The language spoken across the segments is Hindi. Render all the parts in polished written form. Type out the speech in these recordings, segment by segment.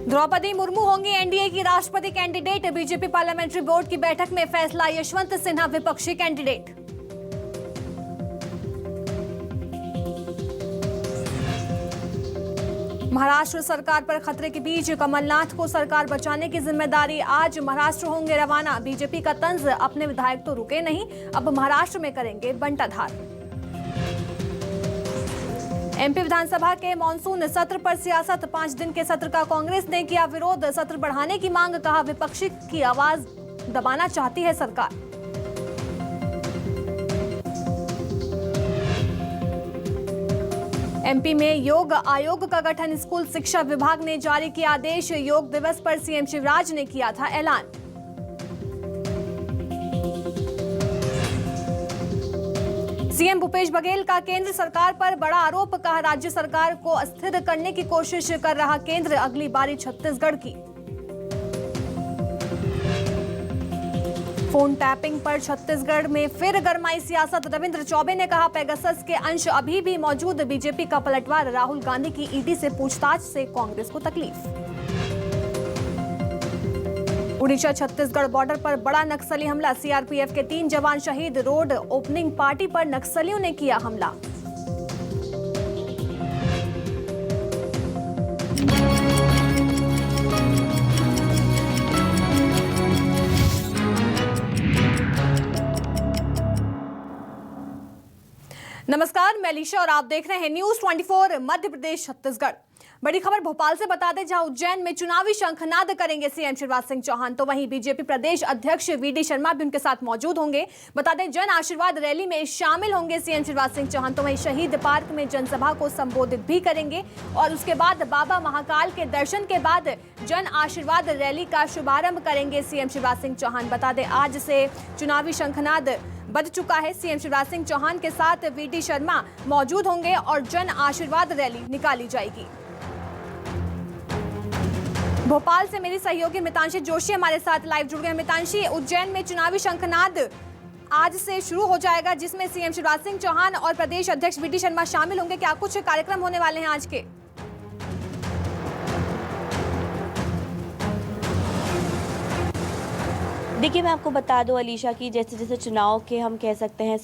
द्रौपदी मुर्मू होंगी एनडीए की राष्ट्रपति कैंडिडेट। बीजेपी पार्लियामेंट्री बोर्ड की बैठक में फैसला, यशवंत सिन्हा विपक्षी कैंडिडेट। महाराष्ट्र सरकार पर खतरे के बीच कमलनाथ को सरकार बचाने की जिम्मेदारी। आज महाराष्ट्र होंगे रवाना। बीजेपी का तंज, अपने विधायक तो रुके नहीं, अब महाराष्ट्र में करेंगे बंटाधार। एमपी विधानसभा के मॉनसून सत्र पर सियासत। 5 दिन के सत्र का कांग्रेस ने किया विरोध। सत्र बढ़ाने की मांग, कहा विपक्षी की आवाज दबाना चाहती है सरकार। एमपी में योग आयोग का गठन। स्कूल शिक्षा विभाग ने जारी किया आदेश। योग दिवस पर सीएम शिवराज ने किया था ऐलान। सीएम भूपेश बघेल का केंद्र सरकार पर बड़ा आरोप, कहा राज्य सरकार को अस्थिर करने की कोशिश कर रहा केंद्र, अगली बारी छत्तीसगढ़ की। फोन टैपिंग पर छत्तीसगढ़ में फिर गरमाई सियासत। रविंद्र चौबे ने कहा पेगासस के अंश अभी भी मौजूद। बीजेपी का पलटवार, राहुल गांधी की ईडी से पूछताछ से कांग्रेस को तकलीफ। उड़ीसा छत्तीसगढ़ बॉर्डर पर बड़ा नक्सली हमला। सीआरपीएफ के 3 जवान शहीद। रोड ओपनिंग पार्टी पर नक्सलियों ने किया हमला। नमस्कार, मैं लीशा और आप देख रहे हैं न्यूज 24 मध्य प्रदेश छत्तीसगढ़। बड़ी खबर भोपाल से बता दें, जहां उज्जैन में चुनावी शंखनाद करेंगे सीएम शिवराज सिंह चौहान, तो वहीं बीजेपी प्रदेश अध्यक्ष वीडी शर्मा भी उनके साथ मौजूद होंगे। बता दें, जन आशीर्वाद रैली में शामिल होंगे सीएम शिवराज सिंह चौहान, तो वहीं शहीद पार्क में जनसभा को संबोधित भी करेंगे। और उसके बाद बाबा महाकाल के दर्शन के बाद जन आशीर्वाद रैली का शुभारंभ करेंगे सीएम शिवराज सिंह चौहान। बता दें, आज से चुनावी शंखनाद बज चुका है। सीएम शिवराज सिंह चौहान के साथ वीडी शर्मा मौजूद होंगे और जन आशीर्वाद रैली निकाली जाएगी। भोपाल से मेरी सहयोगी मितांशी जोशी हमारे साथ लाइव जुड़ गए। मितांशी, उज्जैन में चुनावी शंखनाद आज से शुरू हो जाएगा, जिसमें सीएम शिवराज सिंह चौहान और प्रदेश अध्यक्ष वीडी शर्मा शामिल होंगे। क्या कुछ कार्यक्रम होने वाले हैं आज के? देखिए, मैं आपको बता दूं अलीशा की जैसे जैसे चुनाव के हम कह सकते हैं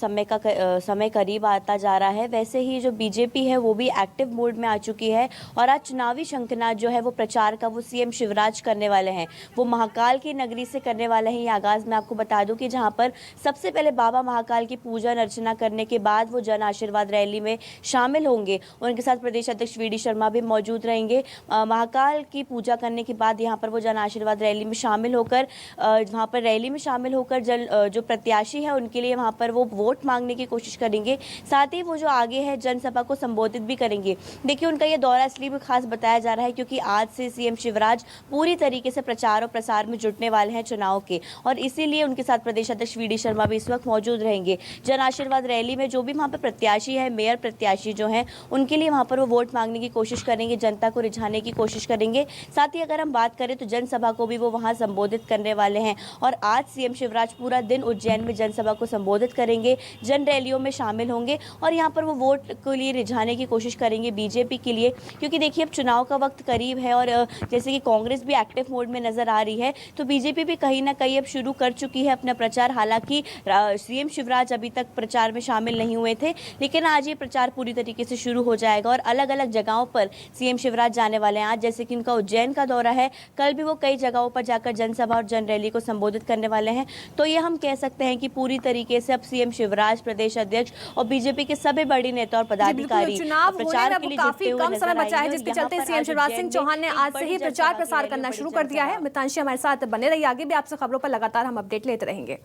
समय करीब आता जा रहा है, वैसे ही जो बीजेपी है वो भी एक्टिव मोड में आ चुकी है। और आज चुनावी शंखनाद जो है वो प्रचार का वो सीएम शिवराज करने वाले हैं, वो महाकाल की नगरी से करने वाले हैं। ये आगाज़ मैं आपको बता दूं कि जहां पर सबसे पहले बाबा महाकाल की पूजन अर्चना करने के बाद वो जन आशीर्वाद रैली में शामिल होंगे। उनके साथ प्रदेश अध्यक्ष वीडी शर्मा भी मौजूद रहेंगे। महाकाल की पूजा करने के बाद यहाँ पर वो जन आशीर्वाद रैली में शामिल होकर वहाँ पर रैली में शामिल होकर जो प्रत्याशी है उनके लिए वहां पर वो वोट मांगने की कोशिश करेंगे। साथ ही वो जो आगे है जनसभा को संबोधित भी करेंगे। देखिए, उनका ये दौरा इसलिए भी खास बताया जा रहा है क्योंकि आज से सीएम शिवराज पूरी तरीके से प्रचार और प्रसार में जुटने वाले हैं चुनाव के, और इसीलिए उनके साथ प्रदेश अध्यक्ष वीडी शर्मा भी इस वक्त मौजूद रहेंगे। जन आशीर्वाद रैली में जो भी वहाँ पर प्रत्याशी है, मेयर प्रत्याशी जो है, उनके लिए वहाँ पर वो वोट मांगने की कोशिश करेंगे, जनता को रिझाने की कोशिश करेंगे। साथ ही अगर हम बात करें तो जनसभा को भी वो वहाँ संबोधित करने वाले हैं। और आज सीएम शिवराज पूरा दिन उज्जैन में जनसभा को संबोधित करेंगे, जन रैलियों में शामिल होंगे और यहाँ पर वो वोट के लिए रिझाने की कोशिश करेंगे बीजेपी के लिए। क्योंकि देखिए, अब चुनाव का वक्त करीब है और जैसे कि कांग्रेस भी एक्टिव मोड में नजर आ रही है, तो बीजेपी भी कहीं ना कहीं अब शुरू कर चुकी है अपना प्रचार। हालांकि सीएम शिवराज अभी तक प्रचार में शामिल नहीं हुए थे, लेकिन आज ये प्रचार पूरी तरीके से शुरू हो जाएगा और अलग अलग जगहों पर सीएम शिवराज जाने वाले हैं। आज जैसे कि उनका उज्जैन का दौरा है, कल भी वो कई जगहों पर जाकर जनसभा और जन रैली को संबोधित करने वाले हैं। तो ये हम कह सकते हैं कि पूरी तरीके से अब सीएम शिवराज, प्रदेश अध्यक्ष और बीजेपी के सभी बड़े नेता और पदाधिकारी प्रचार के लिए काफी कम समय बचा है, जिसके चलते सीएम शिवराज सिंह चौहान ने आज से ही प्रचार प्रसार करना शुरू कर दिया है। मितांशी हमारे साथ बने रहिए, आगे भी आपसे खबरों पर लगातार हम अपडेट लेते रहेंगे।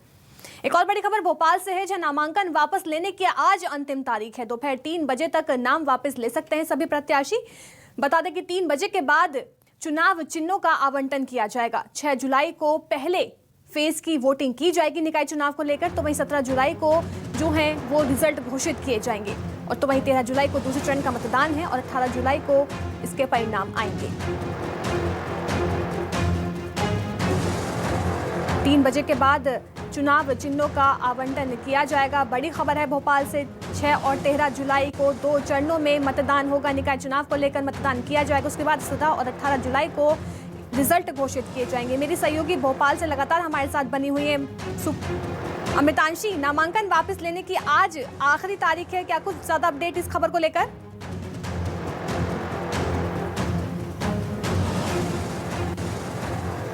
एक और बड़ी खबर भोपाल से है, जहां नामांकन वापस लेने की आज अंतिम तारीख है। दोपहर 3 बजे तक नाम वापस ले सकते हैं सभी प्रत्याशी। बता दें कि 3 बजे के बाद चुनाव चिन्हों का आवंटन किया जाएगा। 6 जुलाई को पहले फेज की वोटिंग की जाएगी निकाय चुनाव को लेकर, तो वहीं 17 जुलाई को जो है वो रिजल्ट घोषित किए जाएंगे। और तो वहीं 13 जुलाई को दूसरे चरण का मतदान है और 18 जुलाई को इसके परिणाम आएंगे। 3 बजे के बाद चुनाव चिन्हों का आवंटन किया जाएगा। बड़ी खबर है भोपाल से, 6 और 13 जुलाई को 2 चरणों में मतदान होगा। निकाय चुनाव को लेकर मतदान किया जाएगा। उसके बाद 17 और 18 जुलाई को रिजल्ट घोषित किए जाएंगे। मेरी सहयोगी भोपाल से लगातार हमारे साथ बनी हुई है अमितांशी। नामांकन वापस लेने की आज आखिरी तारीख है, क्या कुछ ज्यादा अपडेट इस खबर को लेकर?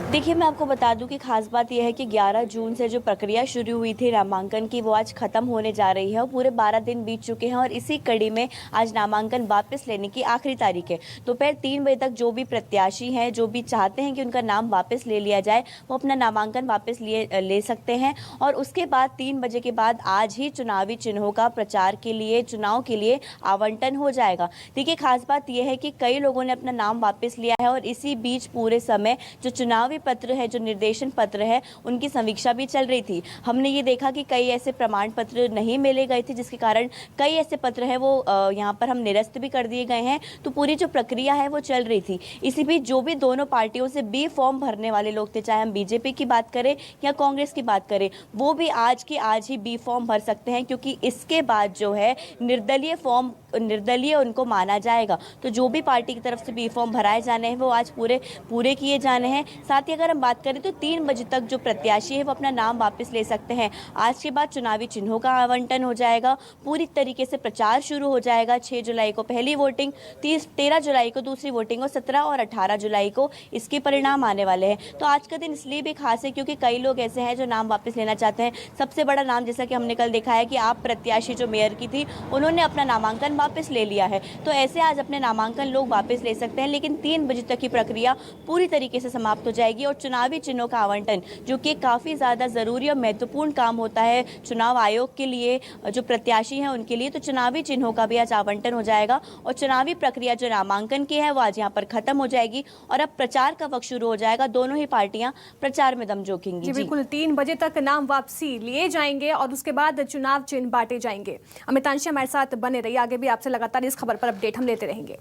देखिए, मैं आपको बता दूं कि खास बात यह है कि 11 जून से जो प्रक्रिया शुरू हुई थी नामांकन की, वो आज खत्म होने जा रही है और पूरे 12 दिन बीत चुके हैं और इसी कड़ी में आज नामांकन वापस लेने की आखिरी तारीख है। दोपहर 3 बजे तक जो भी प्रत्याशी हैं, जो भी चाहते हैं कि उनका नाम वापस ले लिया जाए, वो अपना नामांकन वापस ले सकते हैं और उसके बाद 3 बजे के बाद आज ही चुनावी चिन्हों का प्रचार के लिए, चुनाव के लिए आवंटन हो जाएगा। देखिए, खास बात यह है कि कई लोगों ने अपना नाम वापस लिया है और इसी बीच पूरे समय जो चुनावी पत्र है, जो निर्देशन पत्र है, उनकी समीक्षा भी चल रही थी। हमने ये देखा कि कई ऐसे प्रमाण पत्र नहीं मिले गए थे, जिसके कारण कई ऐसे पत्र हैं वो यहाँ पर हम निरस्त भी कर दिए गए हैं। तो पूरी जो प्रक्रिया है वो चल रही थी। इसी बीच जो भी दोनों पार्टियों से बी फॉर्म भरने वाले लोग थे, चाहे हम बीजेपी की बात करें या कांग्रेस की बात करें, वो भी आज की आज ही बी फॉर्म भर सकते हैं, क्योंकि इसके बाद जो है निर्दलीय उनको माना जाएगा। तो जो भी पार्टी की तरफ से बी फॉर्म भराए जाने हैं वो आज पूरे किए जाने हैं। साथ ही अगर हम बात करें तो 3 बजे तक जो प्रत्याशी है वो अपना नाम वापस ले सकते हैं। आज के बाद चुनावी चिन्हों का आवंटन हो जाएगा, पूरी तरीके से प्रचार शुरू हो जाएगा। 6 जुलाई को पहली वोटिंग, 13 जुलाई को दूसरी वोटिंग और 17 और 18 जुलाई को इसके परिणाम आने वाले हैं। तो आज का दिन इसलिए भी खास है क्योंकि कई लोग ऐसे हैं जो नाम वापस लेना चाहते हैं। सबसे बड़ा नाम, जैसा कि हमने कल देखा है कि आप प्रत्याशी जो मेयर की थी, उन्होंने अपना नामांकन वापस ले लिया है। तो ऐसे आज अपने नामांकन लोग वापस ले सकते हैं, लेकिन 3 बजे तक की प्रक्रिया पूरी तरीके से समाप्त हो जाएगी और चुनावी चिन्हों का आवंटन, जो कि काफ़ी ज़्यादा ज़रूरी और महत्वपूर्ण काम होता है चुनाव आयोग के लिए, जो प्रत्याशी हैं उनके लिए, तो चुनावी चिन्हों का भी आज आवंटन हो जाएगा और चुनावी प्रक्रिया जो नामांकन की है वो आज यहाँ पर खत्म हो जाएगी और अब प्रचार का वक्त शुरू हो जाएगा। दोनों ही पार्टियां प्रचार में दम झोंकेंगी। जी बिल्कुल, 3 बजे तक नाम वापसी लिए जाएंगे और उसके बाद चुनाव चिन्ह बांटे जाएंगे। अमितांशी हमारे साथ बने रहिए, आगे भी आपसे लगातार इस खबर पर अपडेट हम लेते रहेंगे।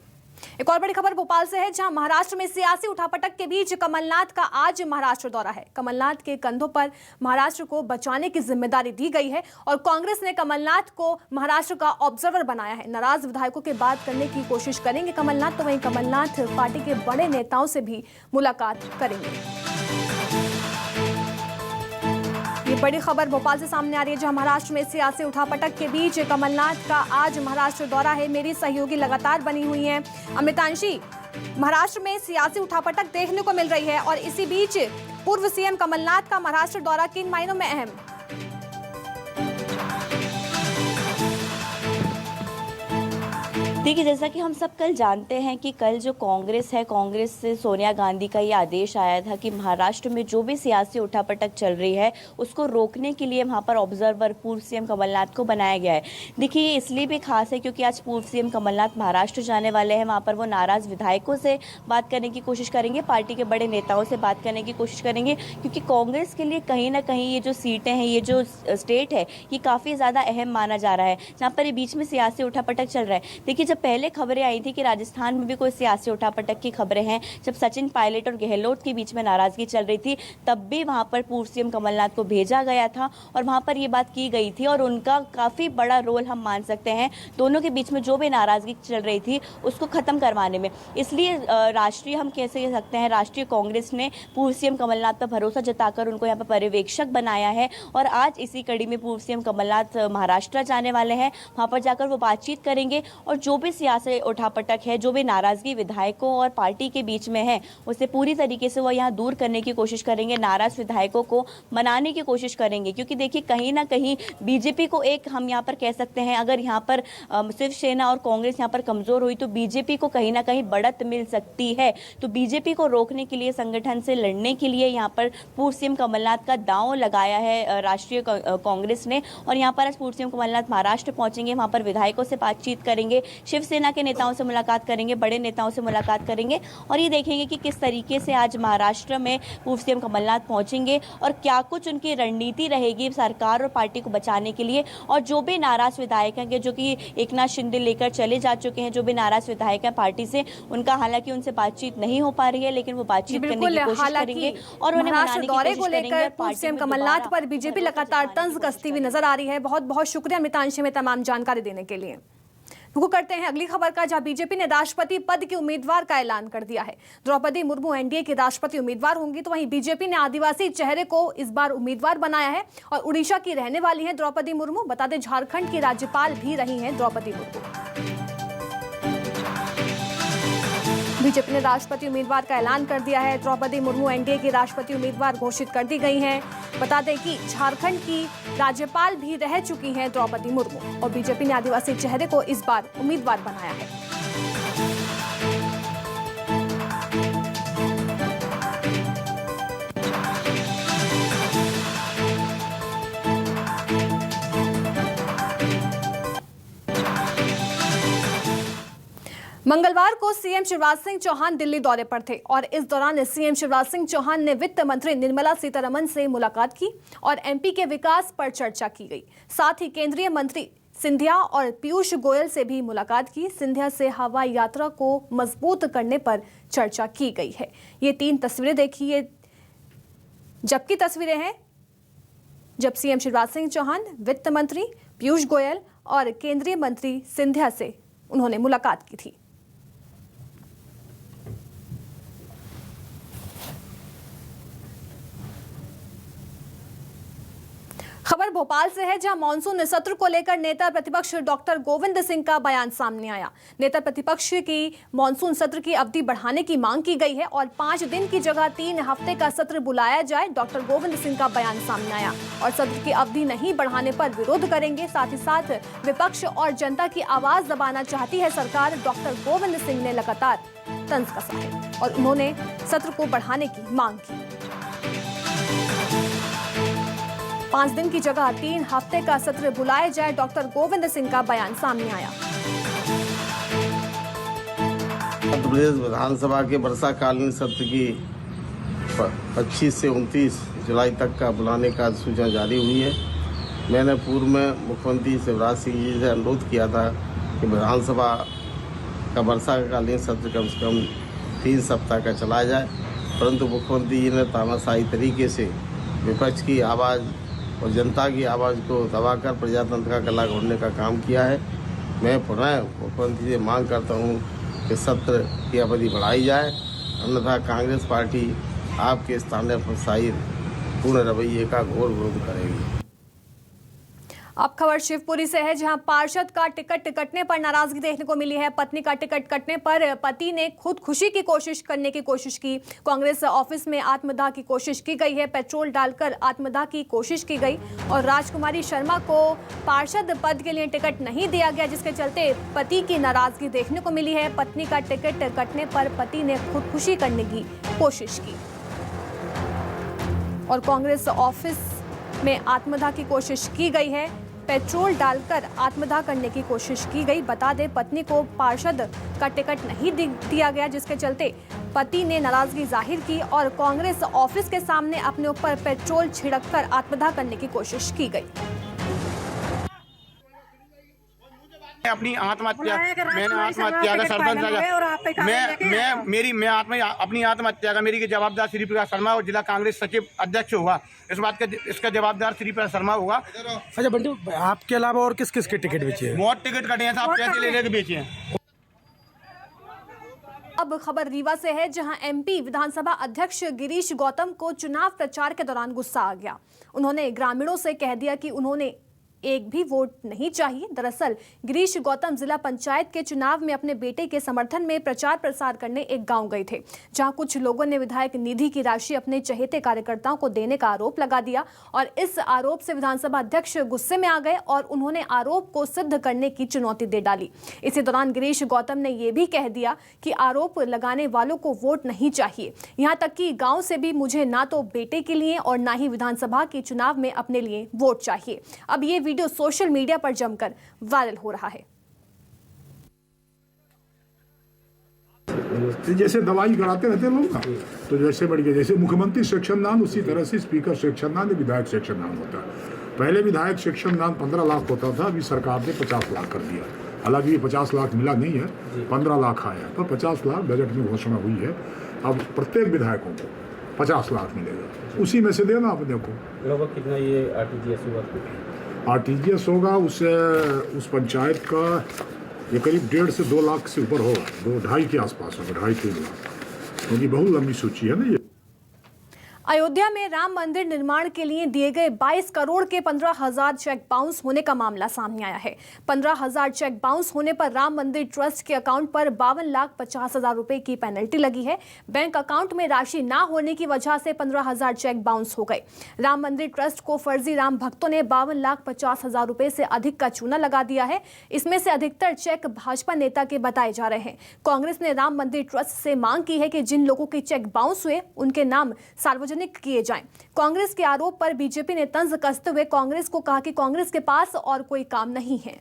एक और बड़ी खबर भोपाल से है, जहां महाराष्ट्र में सियासी उठापटक के बीच कमलनाथ का आज महाराष्ट्र दौरा है। कमलनाथ के कंधों पर महाराष्ट्र को बचाने की जिम्मेदारी दी गई है और कांग्रेस ने कमलनाथ को महाराष्ट्र का ऑब्जर्वर बनाया है। नाराज विधायकों के बात करने की कोशिश करेंगे कमलनाथ, तो वहीं कमलनाथ पार्टी के बड़े नेताओं से भी मुलाकात करेंगे। ये बड़ी खबर भोपाल से सामने आ रही है, जहां महाराष्ट्र में सियासी उठापटक के बीच कमलनाथ का आज महाराष्ट्र दौरा है। मेरी सहयोगी लगातार बनी हुई हैं अमितांशी। महाराष्ट्र में सियासी उठापटक देखने को मिल रही है और इसी बीच पूर्व सीएम कमलनाथ का महाराष्ट्र दौरा किन मायनों में अहम? देखिए, जैसा कि हम सब कल जानते हैं कि कल जो कांग्रेस है, कांग्रेस से सोनिया गांधी का ये आदेश आया था कि महाराष्ट्र में जो भी सियासी उठापटक चल रही है उसको रोकने के लिए वहां पर ऑब्जर्वर पूर्व सीएम कमलनाथ को बनाया गया है। देखिए, ये इसलिए भी खास है क्योंकि आज पूर्व सीएम कमलनाथ महाराष्ट्र जाने वाले हैं। वहाँ पर वो नाराज विधायकों से बात करने की कोशिश करेंगे, पार्टी के बड़े नेताओं से बात करने की कोशिश करेंगे, क्योंकि कांग्रेस के लिए कहीं ना कहीं ये जो सीटें हैं, ये जो स्टेट है, ये काफ़ी ज़्यादा अहम माना जा रहा है, जहाँ पर ये बीच में सियासी उठापटक चल रहा है। देखिए, पहले खबरें आई थी कि राजस्थान में भी कोई सियासी उठापटक की खबरें हैं, जब सचिन पायलट और गहलोत के बीच में नाराजगी चल रही थी, तब भी वहां पर पूर्व सीएम कमलनाथ को भेजा गया था और वहां पर ये बात की गई थी और उनका काफी बड़ा रोल हम मान सकते हैं दोनों के बीच में जो भी नाराजगी चल रही थी उसको खत्म करवाने में। इसलिए राष्ट्रीय, हम कैसे कह सकते हैं, राष्ट्रीय कांग्रेस ने पूर्व सीएम कमलनाथ पर भरोसा जताकर उनको यहाँ पर पर्यवेक्षक बनाया है और आज इसी कड़ी में पूर्व सीएम कमलनाथ महाराष्ट्र जाने वाले हैं। वहां पर जाकर वो बातचीत करेंगे और जो भी सियासी उठापटक है, जो भी नाराजगी विधायकों और पार्टी के बीच में है, उसे पूरी तरीके से वो यहाँ दूर करने की कोशिश करेंगे, नाराज विधायकों को मनाने की कोशिश करेंगे। क्योंकि देखिए, कहीं ना कहीं बीजेपी को एक, हम यहाँ पर कह सकते हैं, अगर यहाँ पर शिवसेना और कांग्रेस यहाँ पर कमजोर हुई तो बीजेपी को कहीं ना कहीं बढ़त मिल सकती है। तो बीजेपी को रोकने के लिए, संगठन से लड़ने के लिए यहाँ पर पूर्व सीएम कमलनाथ का दांव लगाया है राष्ट्रीय कांग्रेस ने और यहाँ पर आज पूर्व सीएम कमलनाथ महाराष्ट्र पहुंचेंगे, वहाँ पर विधायकों से बातचीत करेंगे, शिवसेना के नेताओं से मुलाकात करेंगे, बड़े नेताओं से मुलाकात करेंगे और ये देखेंगे कि किस तरीके से आज महाराष्ट्र में पूर्व सीएम कमलनाथ पहुंचेंगे और क्या कुछ उनकी रणनीति रहेगी सरकार और पार्टी को बचाने के लिए। और जो भी नाराज विधायक हैं, जो कि एकनाथ शिंदे लेकर चले जा चुके हैं, जो भी नाराज विधायक हैं पार्टी से, उनका हालांकि उनसे बातचीत नहीं हो पा रही है, लेकिन वो बातचीत करने की कोशिश करेंगे और उन्हें मनाने की कोशिश करेंगे। पूर्व सीएम कमलनाथ पर बीजेपी लगातार तंज कसती हुई नजर आ रही है। बहुत बहुत शुक्रिया अमितांशी में तमाम जानकारी देने के लिए। रुक करते हैं अगली खबर का, जहां बीजेपी ने राष्ट्रपति पद के उम्मीदवार का ऐलान कर दिया है। द्रौपदी मुर्मू एनडीए की राष्ट्रपति उम्मीदवार होंगी, तो वहीं बीजेपी ने आदिवासी चेहरे को इस बार उम्मीदवार बनाया है और उड़ीसा की रहने वाली हैं द्रौपदी मुर्मू। बता दें झारखंड की राज्यपाल भी रही हैं द्रौपदी मुर्मू। बीजेपी ने राष्ट्रपति उम्मीदवार का ऐलान कर दिया है। द्रौपदी मुर्मू एनडीए की राष्ट्रपति उम्मीदवार घोषित कर दी गई हैं। बता दें कि झारखंड की राज्यपाल भी रह चुकी हैं द्रौपदी मुर्मू और बीजेपी ने आदिवासी चेहरे को इस बार उम्मीदवार बनाया है। मंगलवार को सीएम शिवराज सिंह चौहान दिल्ली दौरे पर थे और इस दौरान सीएम शिवराज सिंह चौहान ने वित्त मंत्री निर्मला सीतारमण से मुलाकात की और एमपी के विकास पर चर्चा की गई। साथ ही केंद्रीय मंत्री सिंधिया और पीयूष गोयल से भी मुलाकात की। सिंधिया से हवाई यात्रा को मजबूत करने पर चर्चा की गई है। ये 3 तस्वीरें देखिए, जबकि तस्वीरें हैं जब सीएम शिवराज सिंह चौहान, वित्त मंत्री पीयूष गोयल और केंद्रीय मंत्री सिंधिया से उन्होंने मुलाकात की थी। खबर भोपाल से है, जहां मानसून सत्र को लेकर नेता प्रतिपक्ष डॉक्टर गोविंद सिंह का बयान सामने आया। नेता प्रतिपक्ष की मानसून सत्र की अवधि बढ़ाने की मांग की गई है और 5 दिन की जगह 3 हफ्ते का सत्र बुलाया जाए। डॉक्टर गोविंद सिंह का बयान सामने आया और सत्र की अवधि नहीं बढ़ाने पर विरोध करेंगे। साथ ही साथ विपक्ष और जनता की आवाज दबाना चाहती है सरकार। डॉक्टर गोविंद सिंह ने लगातार तंज कसा है और उन्होंने सत्र को बढ़ाने की मांग की। 5 दिन की जगह 3 हफ्ते का सत्र बुलाया जाए, डॉक्टर गोविंद सिंह का बयान सामने आया। मध्य प्रदेश विधानसभा के वर्षाकालीन सत्र की 25 से 29 जुलाई तक का बुलाने का सूचना जारी हुई है। मैंने पूर्व में मुख्यमंत्री शिवराज सिंह जी से अनुरोध किया था कि विधानसभा का वर्षाकालीन सत्र कम से कम 3 सप्ताह का चलाया जाए, परंतु मुख्यमंत्री जी ने तानाशाही तरीके से विपक्ष की आवाज़ और जनता की आवाज़ को दबाकर प्रजातंत्र का गला घोटने का काम किया है। मैं पुनः मुख्यमंत्री से मांग करता हूं कि सत्र की अवधि बढ़ाई जाए, अन्यथा कांग्रेस पार्टी आपके स्थानीय प्रसाई पूर्ण रवैये का घोर विरोध करेगी। अब खबर शिवपुरी से है, जहां पार्षद का टिकट कटने पर नाराजगी देखने को मिली है। पत्नी का टिकट कटने पर पति ने खुदकुशी की कोशिश करने की कोशिश की। कांग्रेस ऑफिस में आत्मदाह की कोशिश की गई है। पेट्रोल डालकर आत्मदाह की कोशिश की गई और राजकुमारी शर्मा को पार्षद पद के लिए टिकट नहीं दिया गया, जिसके चलते पति की नाराजगी देखने को मिली है। पत्नी का टिकट कटने पर पति ने खुदकुशी करने की कोशिश की और कांग्रेस ऑफिस में आत्मदाह की कोशिश की गई है। पेट्रोल डालकर आत्मदाह करने की कोशिश की गई। बता दें, पत्नी को पार्षद का टिकट नहीं दिया गया, जिसके चलते पति ने नाराजगी जाहिर की और कांग्रेस ऑफिस के सामने अपने ऊपर पेट्रोल छिड़ककर आत्मदाह करने की कोशिश की गई। अपनी आत्महत्या, मैंने आत्महत्या का सरदर्द अपनी आत्महत्या का मेरी जवाबदार श्री प्रकाश शर्मा और जिला कांग्रेस सचिव अध्यक्ष होगा। इस बात का इसका जवाबदार श्री प्रकाश शर्मा होगा। अच्छा बंटू, आपके अलावा और किस किस के टिकट बेचे हैं? बहुत टिकट कटे हैं साहब, पैसे ले लेके बेचे हैं। अब खबर रीवा से है, जहां एमपी विधानसभा अध्यक्ष गिरीश गौतम को चुनाव प्रचार के दौरान गुस्सा आ गया। उन्होंने ग्रामीणों से कह दिया कि उन्होंने एक भी वोट नहीं चाहिए। दरअसल गिरीश गौतम जिला पंचायत के चुनाव में अपने बेटे के समर्थन में प्रचार प्रसार करने एक गांव गए थे, जहां कुछ लोगों ने विधायक निधि की राशि अपने चहेते कार्यकर्ताओं को देने का आरोप लगा दिया और इस आरोप से विधानसभा अध्यक्ष गुस्से में आ गए और उन्होंने आरोप को सिद्ध करने की चुनौती दे डाली। इसी दौरान गिरीश गौतम ने यह भी कह दिया कि आरोप लगाने वालों को वोट नहीं चाहिए, यहाँ तक कि गाँव से भी मुझे ना तो बेटे के लिए और ना ही विधानसभा के चुनाव में अपने लिए वोट चाहिए। अब ये वीडियो सोशल मीडिया पर जमकर वायरल हो रहा है। जैसे दवाई कराते रहते लोग ना, तो जैसे बढ़ गया, जैसे मुख्यमंत्री सेक्शन दान उसी तरह से स्पीकर सेक्शन दान, विधायक सेक्शन दान होता है। पहले विधायक सेक्शन दान 15 लाख होता था, अभी सरकार ने 50 लाख कर दिया। हालांकि ये 50 लाख मिला नहीं है, 15 लाख आया, तो 50 लाख बजट में घोषणा हुई है। अब प्रत्येक विधायकों को 50 लाख मिलेगा, उसी में से देना अपने को। लगभग कितना ये आरटीजीएस होगा? आरटीजीएस होगा, उससे उस पंचायत का ये करीब 1.5 से 2 लाख से ऊपर होगा, 2-2.5 के आसपास होगा, 2.5-3 लाख, क्योंकि बहुत लंबी सूची है ना ये। अयोध्या में राम मंदिर निर्माण के लिए दिए गए 22 करोड़ के 15,000 चेक बाउंस होने का मामला सामने आया है। 15,000 चेक बाउंस होने पर राम मंदिर ट्रस्ट के अकाउंट पर 52,50,000 रुपए की पेनल्टी लगी है। बैंक अकाउंट में राशि ना होने की वजह से 15,000 चेक बाउंस हो गए। राम मंदिर ट्रस्ट को फर्जी राम भक्तों ने 52,50,000 रुपए से अधिक का चूना लगा दिया है। इसमें से अधिकतर चेक भाजपा नेता के बताए जा रहे हैं। कांग्रेस ने राम मंदिर ट्रस्ट से मांग की है कि जिन लोगों के चेक बाउंस हुए उनके नाम सार्वजनिक किए जाएं। कांग्रेस के आरोप पर बीजेपी ने तंज कसते हुए कांग्रेस को कहा कि कांग्रेस के पास और कोई काम नहीं है।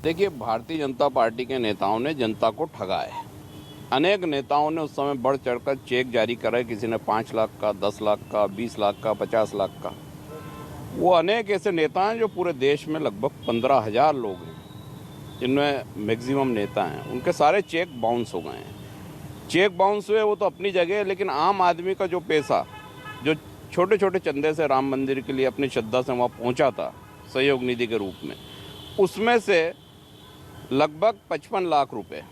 देखिए, भारतीय जनता पार्टी के नेताओं ने जनता को ठगा है। अनेक नेताओं ने उस समय बढ़ चढ़कर चेक जारी कराए, किसी ने 5 लाख का, 10 लाख का, 20 लाख का, 50 लाख का। वो अनेक ऐसे नेता हैं जो पूरे देश में लगभग 15,000 लोग हैं जिनमें मैक्सिमम नेता हैं, उनके सारे चेक बाउंस हो गए हैं। चेक बाउंस हुए वो तो अपनी जगह है, लेकिन आम आदमी का जो पैसा जो छोटे छोटे चंदे से राम मंदिर के लिए अपनी श्रद्धा से वहाँ पहुँचा था सहयोग निधि के रूप में, उसमें से लगभग 55 लाख रुपए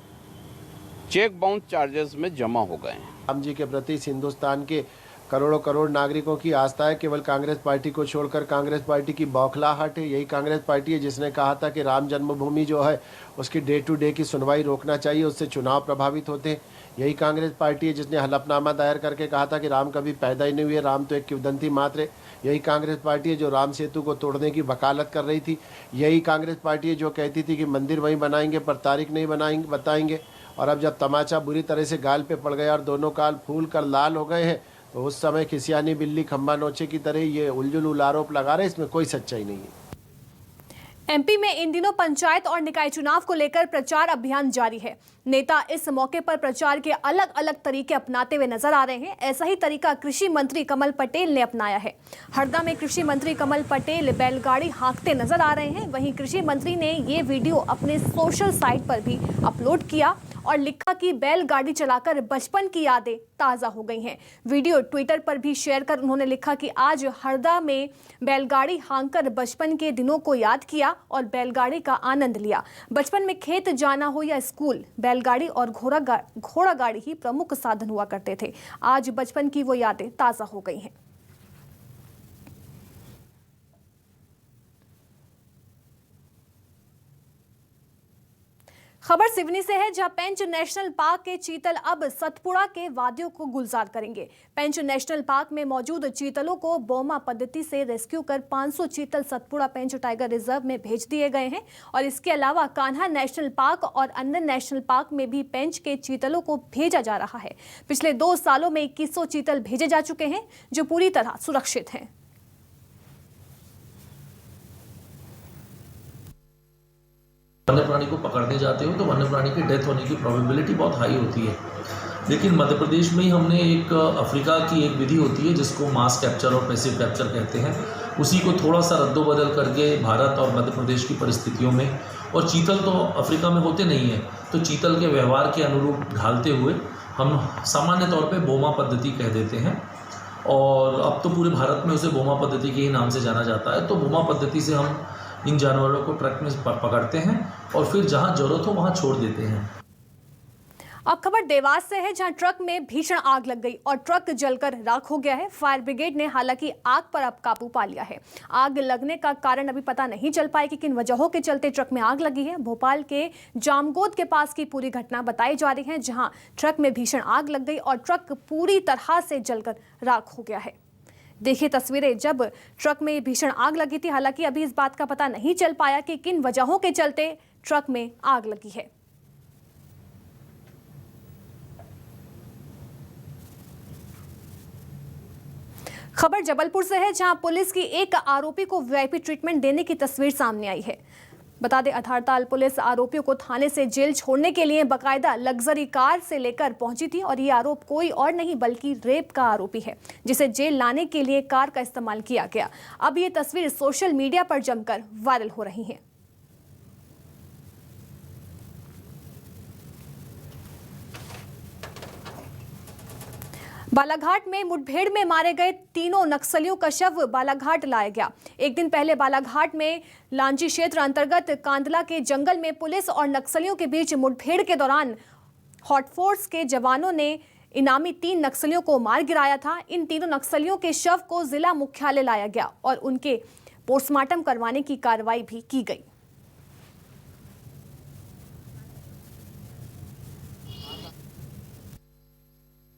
चेक बाउंस चार्जेस में जमा हो गए हैं। राम जी के प्रति हिंदुस्तान के करोड़ों करोड़ नागरिकों की आस्था है। केवल कांग्रेस पार्टी को छोड़कर कांग्रेस पार्टी की बौखलाहट है। यही कांग्रेस पार्टी है जिसने कहा था कि राम जन्मभूमि जो है उसकी डे टू डे की सुनवाई रोकना चाहिए, उससे चुनाव प्रभावित होते हैं। यही कांग्रेस पार्टी है जिसने हलफनामा दायर करके कहा था कि राम कभी पैदा ही नहीं हुए, राम तो एक किंवदंती मात्र है। यही कांग्रेस पार्टी है जो राम सेतु को तोड़ने की वकालत कर रही थी। यही कांग्रेस पार्टी है जो कहती थी कि मंदिर वहीं बनाएंगे पर तारीख नहीं बताएंगे। और अब जब तमाचा बुरी तरह से गाल पे पड़ गया और दोनों गाल फूल कर लाल हो गए हैं, तो उस समय खिसियानी बिल्ली खंबा नोचे की तरह ये उलझुल आरोप लगा रहे, इसमें कोई सच्चाई नहीं है। एमपी में इन दिनों पंचायत और निकाय चुनाव को लेकर प्रचार अभियान जारी है। नेता इस मौके पर प्रचार के अलग अलग तरीके अपनाते हुए नजर आ रहे हैं। ऐसा ही तरीका कृषि मंत्री कमल पटेल ने अपनाया है। हरदा में कृषि मंत्री कमल पटेल बैलगाड़ी हाँकते नजर आ रहे हैं। वहीं कृषि मंत्री ने ये वीडियो अपने सोशल साइट पर भी अपलोड किया और लिखा कि बैलगाड़ी चलाकर बचपन की यादें ताज़ा हो गई हैं। वीडियो ट्विटर पर भी शेयर कर उन्होंने लिखा कि आज हरदा में बैलगाड़ी हाँककर बचपन के दिनों को याद किया और बैलगाड़ी का आनंद लिया। बचपन में खेत जाना हो या स्कूल, बैलगाड़ी और घोड़ा गाड़ी ही प्रमुख साधन हुआ करते थे। आज बचपन की वो यादें ताज़ा हो गई हैं। खबर सिवनी से है, जहां पेंच नेशनल पार्क के चीतल अब सतपुड़ा के वादियों को गुलजार करेंगे। पेंच नेशनल पार्क में मौजूद चीतलों को बोमा पद्धति से रेस्क्यू कर 500 चीतल सतपुड़ा पेंच टाइगर रिजर्व में भेज दिए गए हैं। और इसके अलावा कान्हा नेशनल पार्क और अन्य नेशनल पार्क में भी पेंच के चीतलों को भेजा जा रहा है। पिछले 2 सालों में 2100 चीतल भेजे जा चुके हैं जो पूरी तरह सुरक्षित हैं। वन्य प्राणी को पकड़ने जाते हो तो वन्य प्राणी की डेथ होने की प्रोबेबिलिटी बहुत हाई होती है। लेकिन मध्य प्रदेश में ही हमने एक अफ्रीका की एक विधि होती है जिसको मास कैप्चर और पैसिव कैप्चर कहते हैं, उसी को थोड़ा सा रद्दोबदल करके भारत और मध्य प्रदेश की परिस्थितियों में, और चीतल तो अफ्रीका में होते नहीं हैं, तो चीतल के व्यवहार के अनुरूप ढालते हुए हम सामान्य तौर पे बोमा पद्धति कह देते हैं। और अब तो पूरे भारत में उसे बोमा पद्धति के ही नाम से जाना जाता है। तो बोमा पद्धति से हम इन जानवरों को ट्रक में पकड़ते हैं और फिर जहां जरूरत हो वहां छोड़ देते हैं। अब खबर देवास से है, जहां ट्रक में भीषण आग लग गई और ट्रक जलकर राख हो गया है। फायर ब्रिगेड ने हालांकि आग पर अब काबू पा लिया है। आग लगने का कारण अभी पता नहीं चल पाया कि किन वजहों के चलते ट्रक में आग लगी है। भोपाल के जामगोद के पास की पूरी घटना बताई जा रही है, जहां ट्रक में भीषण आग लग गई और ट्रक पूरी तरह से जलकर राख हो गया है। देखिए तस्वीरें जब ट्रक में भीषण आग लगी थी। हालांकि अभी इस बात का पता नहीं चल पाया कि किन वजहों के चलते ट्रक में आग लगी है। खबर जबलपुर से है, जहां पुलिस की एक आरोपी को वीआईपी ट्रीटमेंट देने की तस्वीर सामने आई है। बता दें, आधारताल पुलिस आरोपियों को थाने से जेल छोड़ने के लिए बाकायदा लग्जरी कार से लेकर पहुंची थी और ये आरोप कोई और नहीं बल्कि रेप का आरोपी है, जिसे जेल लाने के लिए कार का इस्तेमाल किया गया। अब ये तस्वीर सोशल मीडिया पर जमकर वायरल हो रही है। बालाघाट में मुठभेड़ में मारे गए तीनों नक्सलियों का शव बालाघाट लाया गया। एक दिन पहले बालाघाट में लांजी क्षेत्र अंतर्गत कांदला के जंगल में पुलिस और नक्सलियों के बीच मुठभेड़ के दौरान हॉटफोर्स के जवानों ने इनामी 3 नक्सलियों को मार गिराया था। इन तीनों नक्सलियों के शव को जिला मुख्यालय लाया गया और उनके पोस्टमार्टम करवाने की कार्रवाई भी की गई।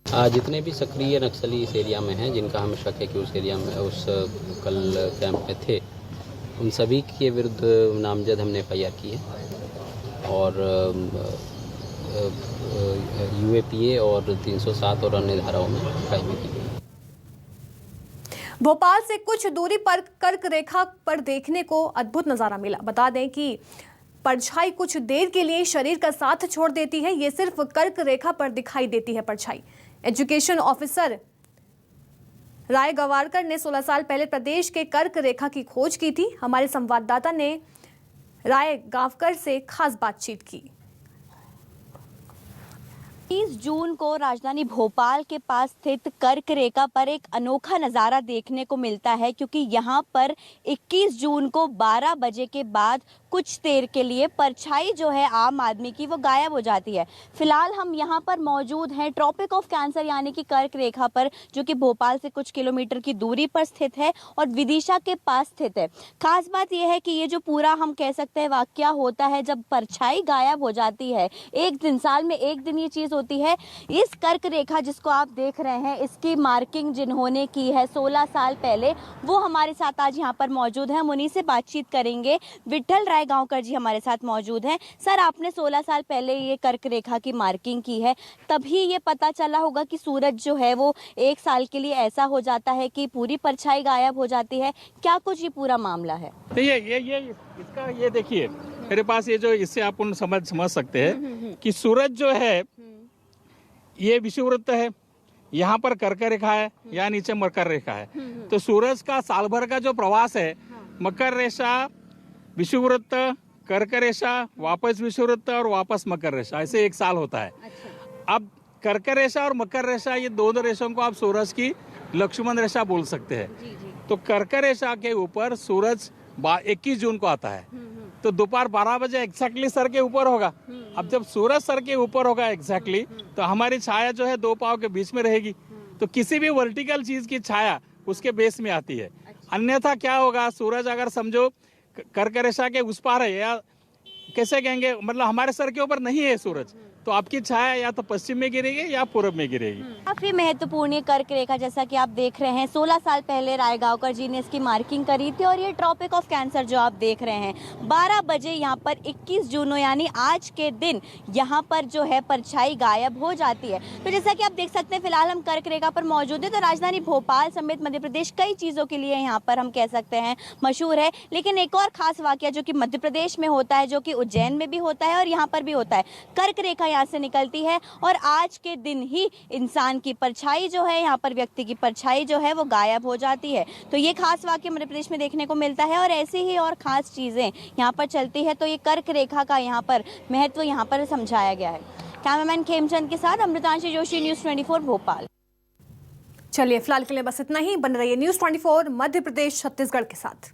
जितने भी सक्रिय नक्सली इस एरिया में हैं, जिनका हमें शक है कि उस एरिया में उस कल कैंप में थे, उन सभी के विरुद्ध नामजद हमने FIR की है और UAPA और 307 और अन्य धाराओं में कार्रवाई की गई। भोपाल से कुछ दूरी पर कर्क रेखा पर देखने को अद्भुत नजारा मिला। बता दें कि परछाई कुछ देर के लिए शरीर का साथ छोड़ देती है। ये सिर्फ कर्क रेखा पर दिखाई देती है परछाई। एजुकेशन ऑफिसर राय गवारकर ने 16 साल पहले प्रदेश के कर्क रेखा की खोज की थी। हमारे संवाददाता ने राय गावकर से खास बातचीत की। 30 जून को राजधानी भोपाल के पास स्थित कर्क रेखा पर एक अनोखा नज़ारा देखने को मिलता है, क्योंकि यहाँ पर 21 जून को 12 बजे के बाद कुछ देर के लिए परछाई जो है आम आदमी की वो गायब हो जाती है। फिलहाल हम यहाँ पर मौजूद हैं ट्रॉपिक ऑफ कैंसर यानी कि कर्क रेखा पर, जो कि भोपाल से कुछ किलोमीटर की दूरी पर स्थित है और विदिशा के पास स्थित है। खास बात यह है कि ये जो पूरा हम कह सकते हैं वाकया होता है जब परछाई गायब हो जाती है। एक दिन, साल में एक दिन ये चीज़ होती है। इस कर्क रेखा जिसको आप देख रहे हैं, इसकी मार्किंग जिन्होंने की है 16 साल पहले, वो हमारे साथ आज यहाँ पर मौजूद हैं। हम उन्हीं से बातचीत करेंगे। विठल राय गांवकर जी हमारे साथ मौजूद हैं। सर, आपने 16 साल पहले ये कर्क रेखा की मार्किंग की है, तभी ये पता चला होगा कि सूरज जो है वो एक साल के लिए ऐसा हो जाता है कि पूरी परछाई गायब हो जाती है। क्या कुछ ये पूरा मामला है? ये इसका ये देखिए, मेरे पास ये जो, इससे आप समझ सकते हैं कि सूरज जो है ये विषुववृत्त है, यहाँ पर कर्क रेखा है, यहाँ नीचे मकर रेखा है। तो सूरज का साल भर का जो प्रवास है, मकर रेखा, विषुववृत्त, कर्क रेखा, वापस विषुववृत्त और वापस मकर रेखा, ऐसे एक साल होता है। अब कर्क रेखा और मकर रेखा, ये दोनों रेखाओं को आप सूरज की लक्ष्मण रेखा बोल सकते हैं। तो कर्क रेखा के ऊपर सूरज 21 जून को आता है, तो दोपहर 12 बजे एग्जैक्टली सर के ऊपर होगा। अब जब सूरज सर के ऊपर होगा एग्जैक्टली, तो हमारी छाया जो है 2 पांव के बीच में रहेगी। तो किसी भी वर्टिकल चीज की छाया उसके बेस में आती है। अन्यथा क्या होगा, सूरज अगर समझो कर्क रेखा के उस पार है, या कैसे कहेंगे, मतलब हमारे सर के ऊपर नहीं है सूरज, तो आपकी छाया या तो पश्चिम में गिरेगी या पूर्व में गिरेगी। काफी महत्वपूर्ण कर्क रेखा, जैसा कि आप देख रहे हैं, 16 साल पहले राय गावकर जी ने इसकी मार्किंग करी थी। और ये ट्रॉपिक ऑफ कैंसर जो आप देख रहे हैं, 12 बजे यहाँ पर 21 जून यानी आज के दिन यहाँ पर जो है परछाई गायब हो जाती है। तो जैसा कि आप देख सकते हैं, फिलहाल हम कर्क रेखा पर मौजूद है। तो राजधानी भोपाल समेत मध्य प्रदेश कई चीज़ों के लिए यहाँ पर हम कह सकते हैं मशहूर है। लेकिन एक और खास वाकया जो कि मध्य प्रदेश में होता है, जो कि उज्जैन में भी होता है और यहाँ पर भी होता है, कर्क रेखा यहाँ से निकलती है और आज के दिन ही इंसान की परछाई जो है, यहाँ पर व्यक्ति की परछाई जो है वो गायब हो जाती है। तो ये खास वाकया मध्य प्रदेश में देखने को मिलता है और ऐसी ही और खास चीजें यहाँ पर चलती है। तो ये कर्क रेखा का यहाँ पर महत्व यहाँ पर समझाया गया है। कैमरामैन खेमचंद के साथ अमृतांशी जोशी, न्यूज़ 24 भोपाल। चलिए, फिलहाल के लिए बस इतना ही। बन रहिए न्यूज़ 24 मध्य प्रदेश छत्तीसगढ़ के साथ।